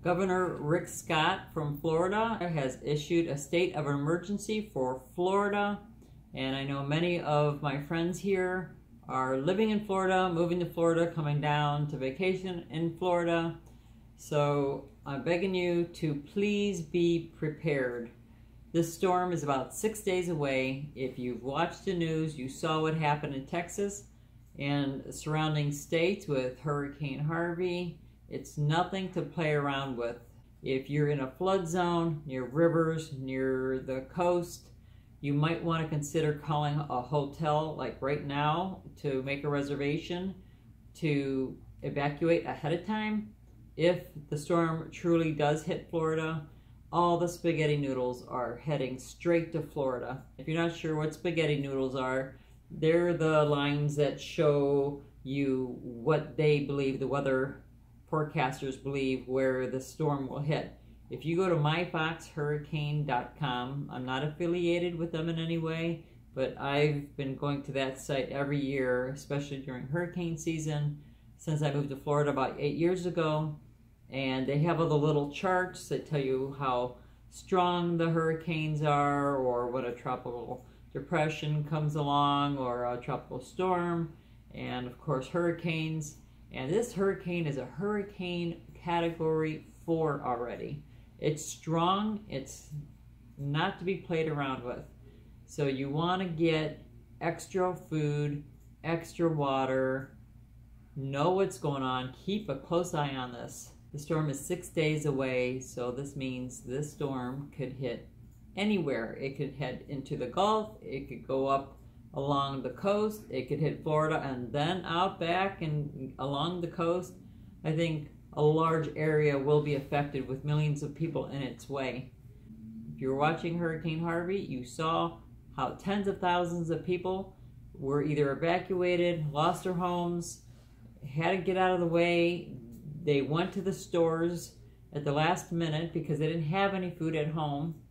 Governor Rick Scott from Florida has issued a state of emergency for Florida, and I know many of my friends here are living in Florida, moving to Florida, coming down to vacation in Florida. So I'm begging you to please be prepared. This storm is about 6 days away. If you've watched the news, you saw what happened in Texas and surrounding states with Hurricane Harvey. It's nothing to play around with. If you're in a flood zone, near rivers, near the coast, you might want to consider calling a hotel like right now to make a reservation to evacuate ahead of time. If the storm truly does hit Florida, all the spaghetti noodles are heading straight to Florida. If you're not sure what spaghetti noodles are, they're the lines that show you what they believe, the weather forecasters believe, where the storm will hit. If you go to myfoxhurricane.com, I'm not affiliated with them in any way, but I've been going to that site every year, especially during hurricane season, since I moved to Florida about 8 years ago. And they have all the little charts that tell you how strong the hurricanes are, or when a tropical depression comes along, or a tropical storm, and of course hurricanes. And this hurricane is a hurricane category 4 already. It's strong, it's not to be played around with. So you want to get extra food, extra water, know what's going on, keep a close eye on this. The storm is 6 days away, so this means this storm could hit anywhere. It could head into the Gulf, it could go up along the coast, it could hit Florida and then out back and along the coast. I think a large area will be affected with millions of people in its way. If you're watching Hurricane Harvey, you saw how tens of thousands of people were either evacuated, lost their homes, had to get out of the way. They went to the stores at the last minute because they didn't have any food at home,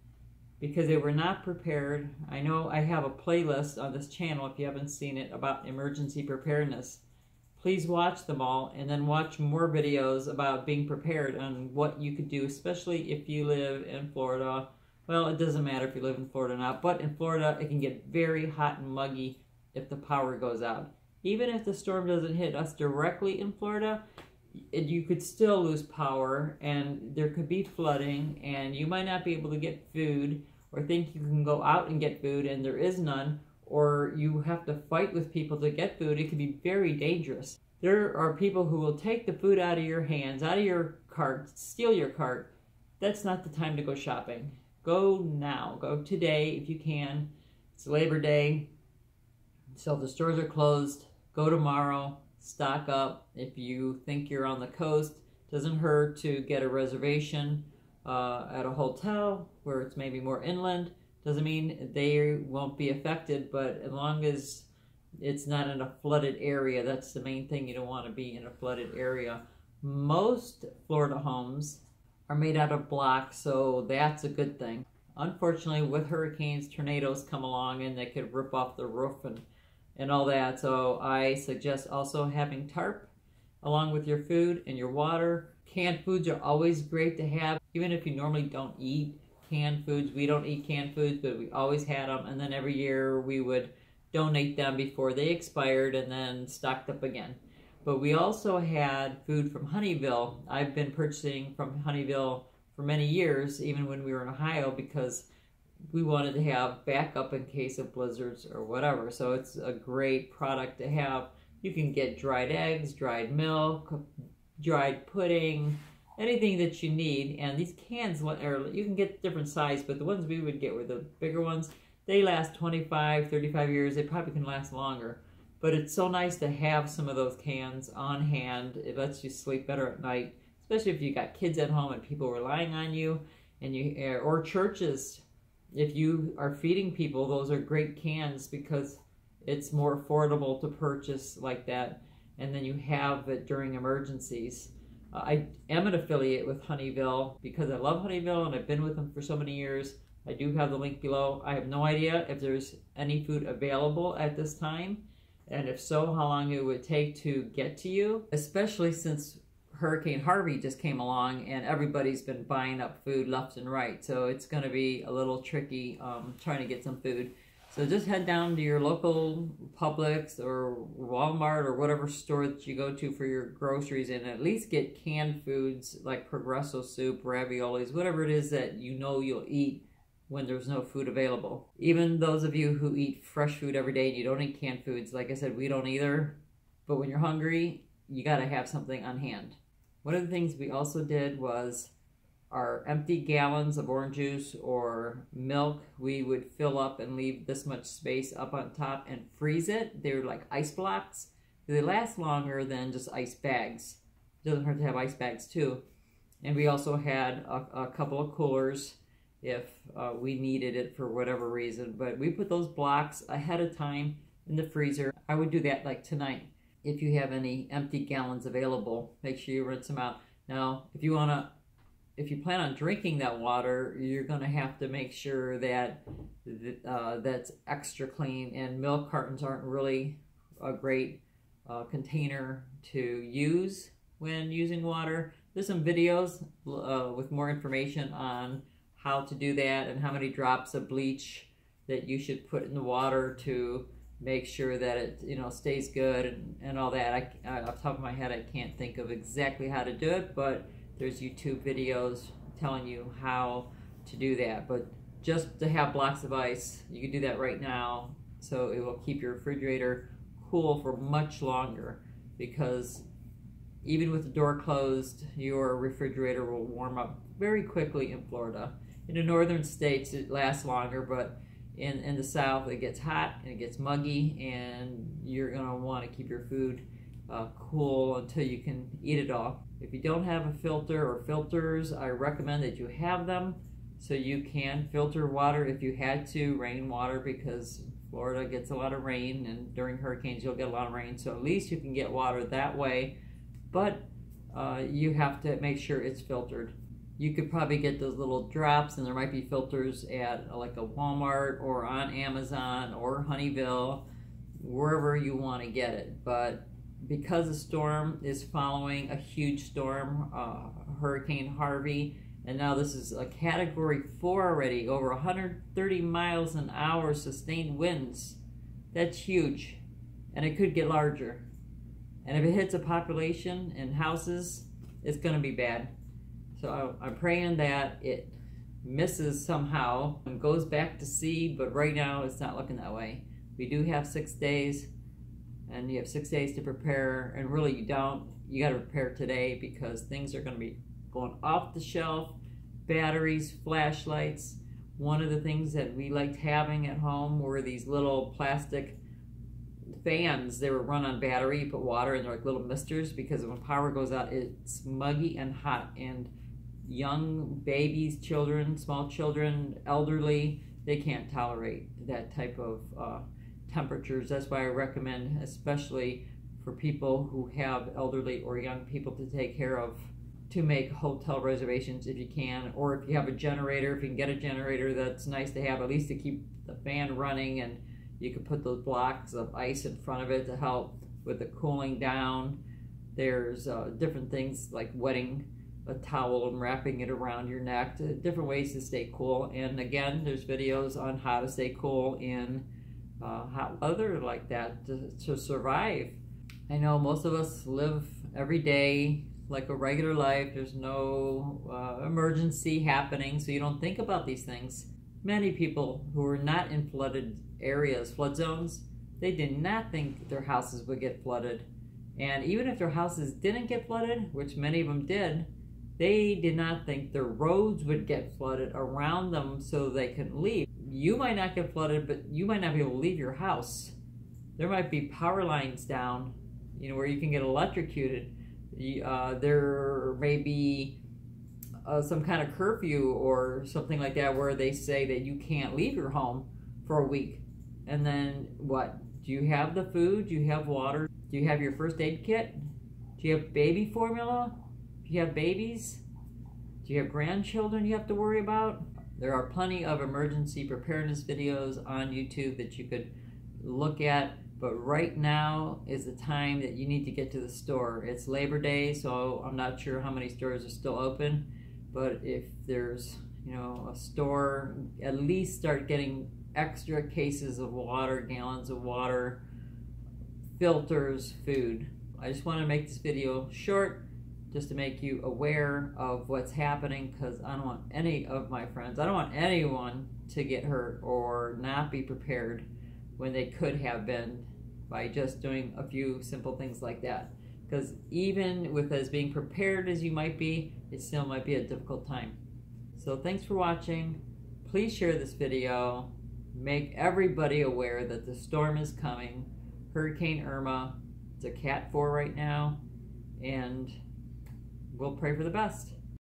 because they were not prepared. I know I have a playlist on this channel, if you haven't seen it, about emergency preparedness. Please watch them all, and then watch more videos about being prepared on what you could do, especially if you live in Florida. Well, it doesn't matter if you live in Florida or not, but in Florida it can get very hot and muggy if the power goes out. Even if the storm doesn't hit us directly in Florida, you could still lose power, and there could be flooding, and you might not be able to get food, or think you can go out and get food and there is none, or you have to fight with people to get food. It can be very dangerous. There are people who will take the food out of your hands, out of your cart, steal your cart. That's not the time to go shopping. Go now. Go today if you can. It's Labor Day, so the stores are closed. Go tomorrow. Stock up. If you think you're on the coast, doesn't hurt to get a reservation at a hotel where it's maybe more inland. Doesn't mean they won't be affected, but as long as it's not in a flooded area, that's the main thing. You don't want to be in a flooded area. Most Florida homes are made out of blocks, so that's a good thing. Unfortunately, with hurricanes, tornadoes come along and they could rip off the roof and all that. So I suggest also having tarp along with your food and your water. Canned foods are always great to have, even if you normally don't eat canned foods. We don't eat canned foods, but we always had them, and then every year we would donate them before they expired and then stocked up again. But we also had food from Honeyville. I've been purchasing from Honeyville for many years, even when we were in Ohio, because we wanted to have backup in case of blizzards or whatever. So it's a great product to have. You can get dried eggs, dried milk, dried pudding, anything that you need. And these cans, you can get different size, but the ones we would get were the bigger ones. They last 25, 35 years. They probably can last longer. But it's so nice to have some of those cans on hand. It lets you sleep better at night, especially if you got kids at home and people relying on you, and or churches. If you are feeding people, those are great cans because it's more affordable to purchase like that, and then you have it during emergencies. I am an affiliate with Honeyville because I love Honeyville and I've been with them for so many years. I do have the link below. I have no idea if there's any food available at this time, and if so, how long it would take to get to you, especially since Hurricane Harvey just came along and everybody's been buying up food left and right. So it's going to be a little tricky trying to get some food. So just head down to your local Publix or Walmart or whatever store that you go to for your groceries and at least get canned foods like Progresso soup, raviolis, whatever it is that you know you'll eat when there's no food available. Even those of you who eat fresh food every day and you don't eat canned foods, like I said, we don't either. But when you're hungry, you got to have something on hand. One of the things we also did was our empty gallons of orange juice or milk, we would fill up and leave this much space up on top and freeze it. They're like ice blocks. They last longer than just ice bags. It doesn't hurt to have ice bags too. And we also had a couple of coolers if we needed it for whatever reason. But we put those blocks ahead of time in the freezer. I would do that like tonight. If you have any empty gallons available, make sure you rinse them out. Now, if you plan on drinking that water, you're going to have to make sure that that's extra clean, and milk cartons aren't really a great container to use when using water. There's some videos with more information on how to do that and how many drops of bleach that you should put in the water to make sure that it stays good and all that. Off the top of my head, I can't think of exactly how to do it, but there's YouTube videos telling you how to do that. But just to have blocks of ice, you can do that right now, so it will keep your refrigerator cool for much longer, because even with the door closed, your refrigerator will warm up very quickly in Florida. In the northern states, it lasts longer, but in the south, it gets hot and it gets muggy, and you're going to want to keep your food cool until you can eat it all. If you don't have a filter or filters, I recommend that you have them so you can filter water if you had to, rainwater, because Florida gets a lot of rain, and during hurricanes you'll get a lot of rain, so at least you can get water that way. But you have to make sure it's filtered. You could probably get those little drops, and there might be filters at like a Walmart or on Amazon or Honeyville, wherever you want to get it. But because the storm is following a huge storm, Hurricane Harvey, and now this is a Category 4 already, over 130 miles an hour sustained winds. That's huge, and it could get larger. And if it hits a population and houses, it's going to be bad. So I'm praying that it misses somehow and goes back to sea, but right now it's not looking that way. We do have 6 days, and you have 6 days to prepare, and really you don't. You got to prepare today, because things are going to be going off the shelf. Batteries, flashlights. One of the things that we liked having at home were these little plastic fans. They were run on battery. You put water in, they're like little misters, because when power goes out, it's muggy and hot, and young babies, children, small children, elderly, they can't tolerate that type of temperatures. That's why I recommend, especially for people who have elderly or young people to take care of, to make hotel reservations if you can, or if you have a generator, if you can get a generator, that's nice to have, at least to keep the fan running, and you can put those blocks of ice in front of it to help with the cooling down. There's different things like wetting a towel and wrapping it around your neck, different ways to stay cool. And again, there's videos on how to stay cool in hot weather like that to survive. I know most of us live every day like a regular life. There's no emergency happening, so you don't think about these things. Many people who are not in flooded areas, flood zones, they did not think their houses would get flooded. And even if their houses didn't get flooded, which many of them did, they did not think their roads would get flooded around them so they could leave. You might not get flooded, but you might not be able to leave your house. There might be power lines down, where you can get electrocuted. There may be some kind of curfew or something like that, where they say that you can't leave your home for a week. And then what? Do you have the food? Do you have water? Do you have your first aid kit? Do you have baby formula? Do you have babies? Do you have grandchildren you have to worry about? There are plenty of emergency preparedness videos on YouTube that you could look at But right now is the time that you need to get to the store. It's Labor Day, so I'm not sure how many stores are still open, but if there's, you know, a store, at least start getting extra cases of water, gallons of water, filters, food. I just want to make this video short just to make you aware of what's happening, because I don't want any of my friends, I don't want anyone to get hurt or not be prepared when they could have been by just doing a few simple things like that. Because even with as being prepared as you might be, it still might be a difficult time. So thanks for watching. Please share this video. Make everybody aware that the storm is coming. Hurricane Irma, it's a Cat 4 right now, and we'll pray for the best.